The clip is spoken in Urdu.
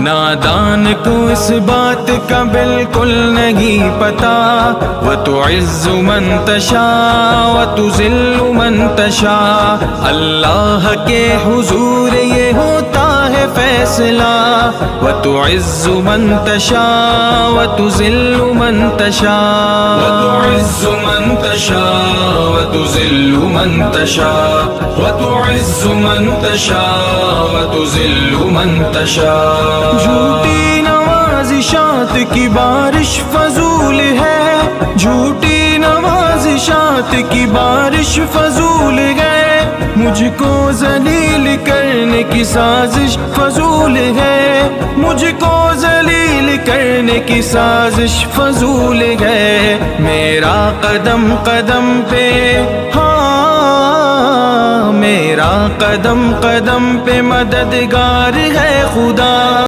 نادان کو اس بات کا بالکل نہیں پتا، وَتُعِزُّ مَن تَشَاءُ وَتُذِلُّ مَن تَشَاءُ، اللہ کے حضور یہ ہوتا ہے فیصلہ، وَتُعِزُّ مَن تَشَاءُ وَتُذِلُّ مَن تَشَاءُ، وَتُعِزُّ مَن تَشَاءُ وَتُذِلُّ مَن تَشَاءُ، وَتُعِزُّ مَن تَشَاءُ وَتُذِلُّ مَن تَشَاءُ۔ جھوٹی نوازشات کی بارش فضول ہے، جھوٹی نوازشات کی بارش فضول ہے، مجھ کو ذلیل کرنے کی سازش فضول ہے، مجھ کو ذلیل کرنے کی سازش فضول ہے، میرا قدم قدم پہ میرا قدم قدم پہ مددگار ہے خدا۔